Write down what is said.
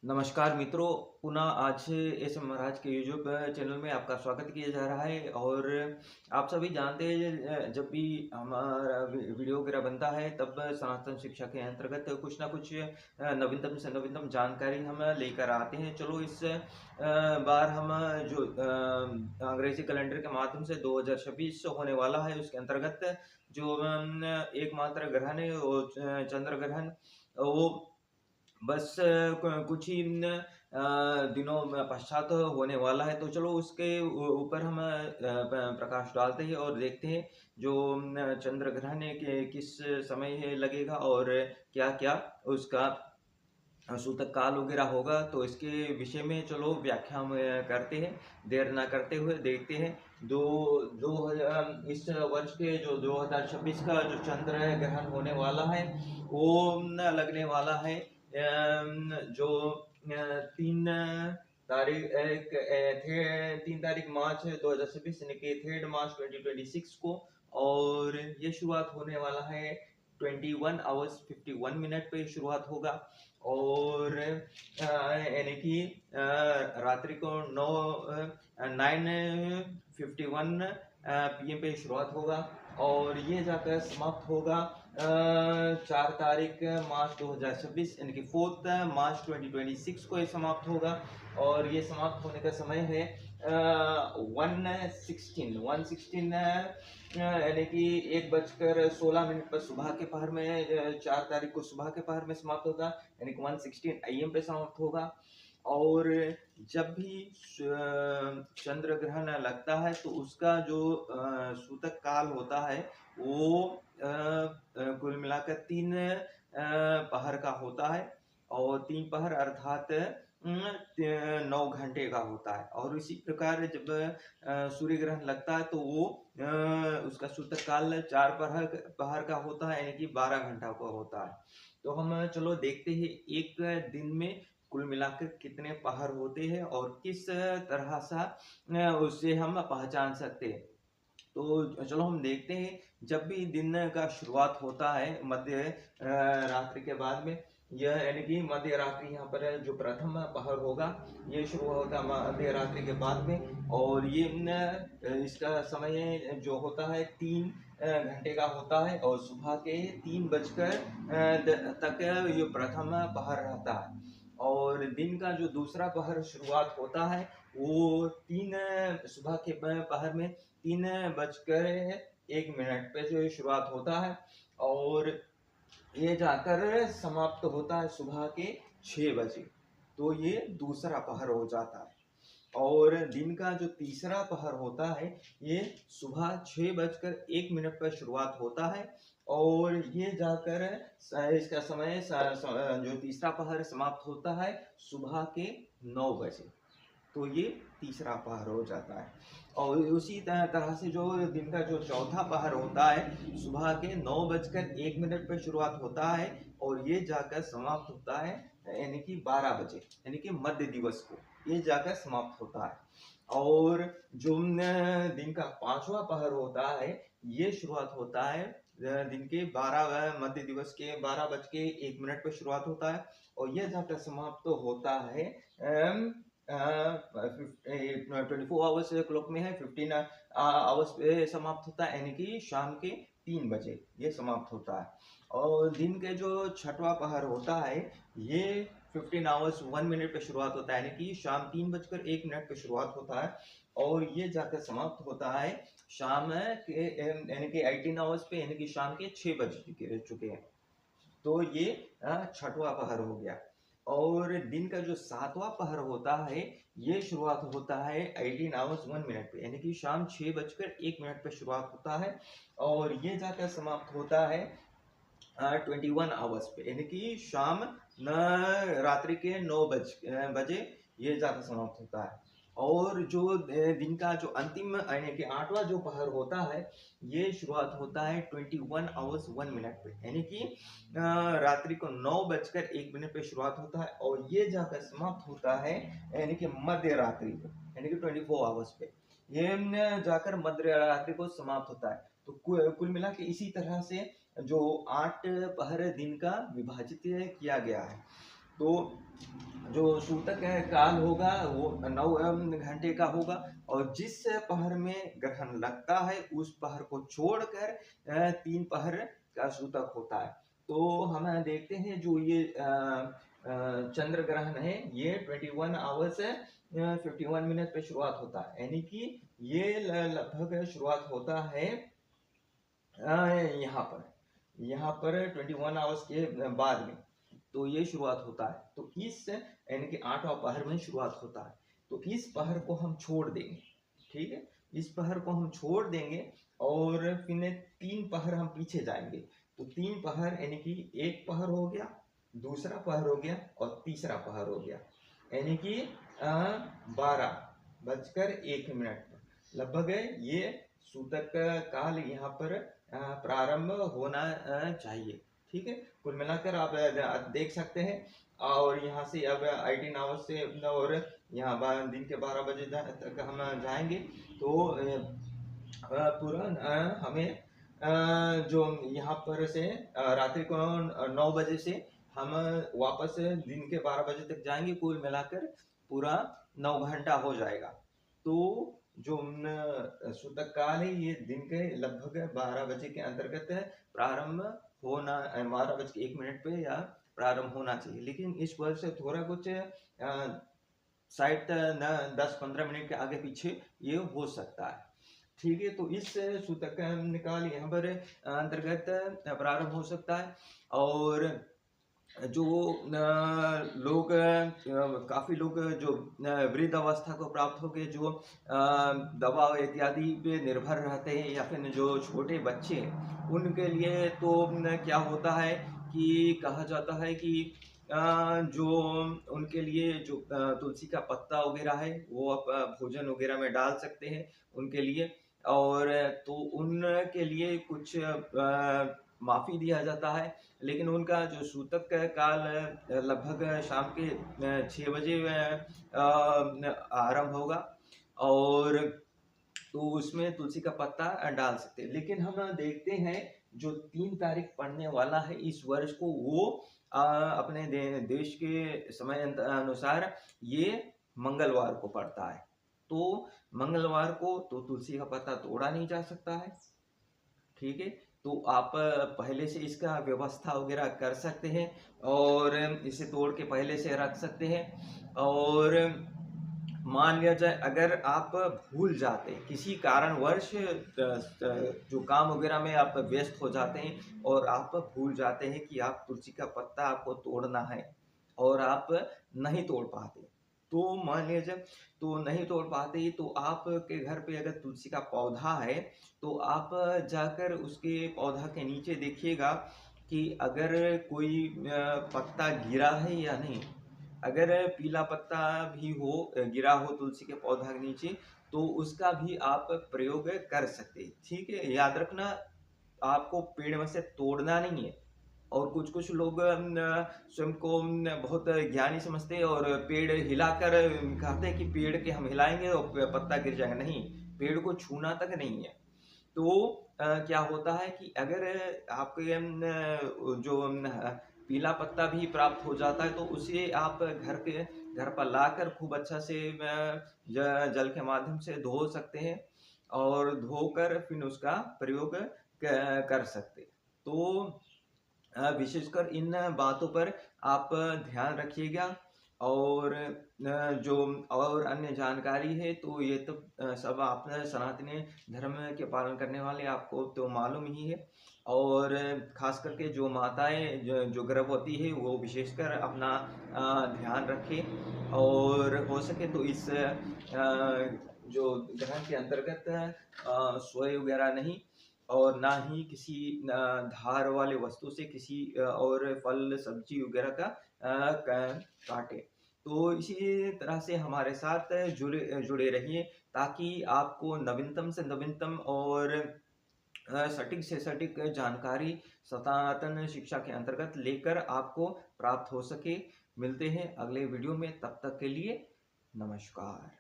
नमस्कार मित्रों, पुनः आज एस एम महाराज के यूट्यूब चैनल में आपका स्वागत किया जा रहा है। और आप सभी जानते हैं जब भी हमारा वीडियो वगैरह बनता है तब सनातन शिक्षा के अंतर्गत कुछ ना कुछ नवीनतम से नवीनतम जानकारी हम लेकर आते हैं। चलो इस बार हम जो अंग्रेजी कैलेंडर के माध्यम से 2026 होने वाला है उसके अंतर्गत जो एकमात्र ग्रहण है वो चंद्र ग्रहण, वो बस कुछ ही दिनों में पश्चात होने वाला है। तो चलो उसके ऊपर हम प्रकाश डालते हैं और देखते हैं जो चंद्र ग्रहण है कि किस समय है लगेगा और क्या क्या उसका सूतक काल वगैरह होगा। तो इसके विषय में चलो व्याख्या हम करते हैं, देर ना करते हुए देखते हैं। दो दो इस वर्ष के जो 2026 का जो चंद्र ग्रहण होने वाला है वो लगने वाला है जो 3 तारीख मार्च 2026 यानी कि 3 मार्च 2026 को। और ये शुरुआत होने वाला है 21 आवर्स 51 मिनट पे शुरुआत होगा। और यानी कि रात्रि को 9:51 PM पे शुरुआत होगा और ये जाकर समाप्त होगा 4 तारीख मार्च 2026 यानी कि 4 मार्च 2026 को ये समाप्त होगा। और ये समाप्त होने का समय है 1:16 यानी कि 1:16 पर सुबह के पहर में 4 तारीख को सुबह के पहर में समाप्त होगा यानी कि 1:16 AM पे समाप्त होगा। और जब भी चंद्र ग्रहण लगता है तो उसका जो सूतक काल होता है वो कुल मिलाकर 3 पहर का होता है। और 3 पहर अर्थात 9 घंटे का होता है। और इसी प्रकार जब सूर्य ग्रहण लगता है तो वो उसका सूतक काल 4 पहर पहर का होता है यानी कि 12 घंटा का होता है। तो हम चलो देखते हैं एक दिन में कुल मिलाकर कितने पहर होते हैं और किस तरह से उससे हम पहचान सकते हैं। तो चलो हम देखते हैं जब भी दिन का शुरुआत होता है मध्य रात्रि के बाद में, यह यानी कि मध्य रात्रि यहाँ पर जो प्रथम पहर होगा ये शुरू होता है मध्य रात्रि के बाद में। और ये इसका समय जो होता है 3 घंटे का होता है और सुबह के 3 बजकर तक ये प्रथम पहर रहता है। और दिन का जो दूसरा पहर शुरुआत होता है वो सुबह के पहर में 3:01 पे जो शुरुआत होता है और ये जाकर समाप्त होता है सुबह के 6 बजे। तो ये दूसरा पहर हो जाता है। और दिन का जो तीसरा पहर होता है ये सुबह 6:01 पर शुरुआत होता है और ये जाकर इसका समय जो तीसरा पहर समाप्त होता है सुबह के 9 बजे। तो ये तीसरा पहर हो जाता है। और उसी तरह से जो दिन का जो चौथा पहर होता है सुबह के 9:01 पर शुरुआत होता है और ये जाकर समाप्त होता है यानी कि 12 बजे यानी कि मध्य दिवस को ये जाकर समाप्त होता है। और जो दिन का पांचवा पहर होता है ये शुरुआत होता है दिन के 12 मध्य दिवस के 12:01 पर शुरुआत होता है और यह जाकर समाप्त तो होता है 24 आवर्स क्लॉक में है 15 आवर्स पे समाप्त होता है यानी कि शाम के 3 बजे ये समाप्त होता है। और दिन के जो छठवां पहर होता है ये 15 आवर्स 1 मिनट पे शुरुआत होता है यानी कि शाम 3:01 पे शुरुआत होता है और ये जाकर समाप्त होता है शाम के यानी कि 18 आवर्स पे यानी कि शाम के 6 बज चुके हैं। तो ये छठवां पहर हो गया। और दिन का जो सातवां पहर होता है ये शुरुआत होता है 18 आवर्स 1 मिनट पे यानी कि शाम 6:01 पे शुरुआत होता है और ये जाकर समाप्त होता है 21 आवर्स पे यानी कि शाम रात्रि के 9 बजे ये जाकर समाप्त होता है। और जो दिन का जो अंतिम यानी कि आठवां जो पहर होता है ये शुरुआत होता है 21 आवर्स 1 मिनट पे यानी कि रात्रि को 9:01 पे शुरुआत होता है और ये जाकर समाप्त होता है यानी कि मध्य रात्रि को यानी कि 24 आवर्स पे ये जाकर मध्य रात्रि को समाप्त होता है। तो कुल मिला के इसी तरह से जो 8 पहर दिन का विभाजित किया गया है। तो जो सूतक काल होगा वो 9 घंटे का होगा, और जिस पहर में ग्रहण लगता है उस पहर को छोड़कर 3 पहर का सूतक होता है। तो हम देखते हैं जो ये चंद्र ग्रहण है ये 21 आवर्स 51 मिनट पे शुरुआत होता है, यानी कि ये लगभग शुरुआत होता है यहाँ पर 21 आवर्स के बाद में, तो ये शुरुआत होता है। तो इस यानी कि 8वां पहर में शुरुआत होता है, तो इस पहर को हम छोड़ देंगे, ठीक है, इस पहर को हम छोड़ देंगे और फिर 3 पहर हम पीछे जाएंगे। तो 3 पहर यानी कि एक पहर हो गया, दूसरा पहर हो गया और तीसरा पहर हो गया, यानी कि 12:01 पर लगभग ये सूतक काल यहाँ पर प्रारंभ होना चाहिए, ठीक है। कुल मिलाकर आप देख सकते हैं, और यहाँ से अब 18 आवर्स से और यहाँ दिन के 12 बजे तक हम जाएंगे, तो पूरा हमें जो यहाँ पर से रात्रि को 9 बजे से हम वापस दिन के 12 बजे तक जाएंगे, कुल मिलाकर पूरा 9 घंटा हो जाएगा। तो जो सूतक काल है ये दिन के लगभग 12 बजे के अंतर्गत प्रारंभ होना, 12:01 पे या प्रारंभ होना चाहिए, लेकिन इस वर्ष थोड़ा कुछ शायद 10-15 मिनट के आगे पीछे ये हो सकता है, ठीक है। तो इस सूतक काल यहाँ पर अंतर्गत प्रारंभ हो सकता है, और जो लोग काफ़ी लोग जो वृद्ध अवस्था को प्राप्त हो गए, जो दवा इत्यादि पे निर्भर रहते हैं, या फिर जो छोटे बच्चे हैं उनके लिए तो क्या होता है कि कहा जाता है कि जो उनके लिए जो तुलसी का पत्ता वगैरह है वो आप भोजन वगैरह में डाल सकते हैं उनके लिए, और तो उनके लिए कुछ माफ़ी दिया जाता है। लेकिन उनका जो सूतक काल लगभग शाम के 6 बजे आरंभ होगा, और तो उसमें तुलसी का पत्ता डाल सकते हैं। लेकिन हम देखते हैं जो 3 तारीख पड़ने वाला है इस वर्ष को, वो अपने देश के समय अनुसार ये मंगलवार को पड़ता है। तो मंगलवार को तो तुलसी का पत्ता तोड़ा नहीं जा सकता है, ठीक है। तो आप पहले से इसका व्यवस्था वगैरह कर सकते हैं, और इसे तोड़ के पहले से रख सकते हैं। और मान लिया जाए अगर आप भूल जाते हैं किसी कारणवश, जो काम वगैरह में आप व्यस्त हो जाते हैं और आप भूल जाते हैं कि आप तुलसी का पत्ता आपको तोड़ना है और आप नहीं तोड़ पाते, तो मान लीजिए तो नहीं तोड़ पाते, तो आपके घर पे अगर तुलसी का पौधा है तो आप जाकर उसके पौधा के नीचे देखिएगा कि अगर कोई पत्ता गिरा है या नहीं। अगर पीला पत्ता भी हो गिरा हो तुलसी के पौधा के नीचे, तो उसका भी आप प्रयोग कर सकते हैं, ठीक है। याद रखना आपको पेड़ में से तोड़ना नहीं है। और कुछ कुछ लोग स्वयं को बहुत ज्ञानी समझते हैं और पेड़ हिलाकर कहते हैं कि पेड़ के हम हिलाएंगे और पत्ता गिर जाएगा, नहीं, पेड़ को छूना तक नहीं है। तो क्या होता है कि अगर आपके जो पीला पत्ता भी प्राप्त हो जाता है, तो उसे आप घर पर लाकर खूब अच्छा से जल के माध्यम से धो सकते हैं, और धोकर फिर उसका प्रयोग कर सकते हैं। तो विशेषकर इन बातों पर आप ध्यान रखिएगा, और जो और अन्य जानकारी है तो ये तो सब आप सनातनी धर्म के पालन करने वाले आपको तो मालूम ही है। और खास करके जो माताएं जो गर्भवती है वो विशेषकर अपना ध्यान रखें, और हो सके तो इस जो ग्रहण के अंतर्गत सोए वगैरह नहीं, और ना ही किसी धार वाले वस्तु से किसी और फल सब्जी वगैरह का काटे। तो इसी तरह से हमारे साथ जुड़े जुड़े रहिए, ताकि आपको नवीनतम से नवीनतम और सटीक से सटीक जानकारी सनातन शिक्षा के अंतर्गत लेकर आपको प्राप्त हो सके। मिलते हैं अगले वीडियो में, तब तक के लिए नमस्कार।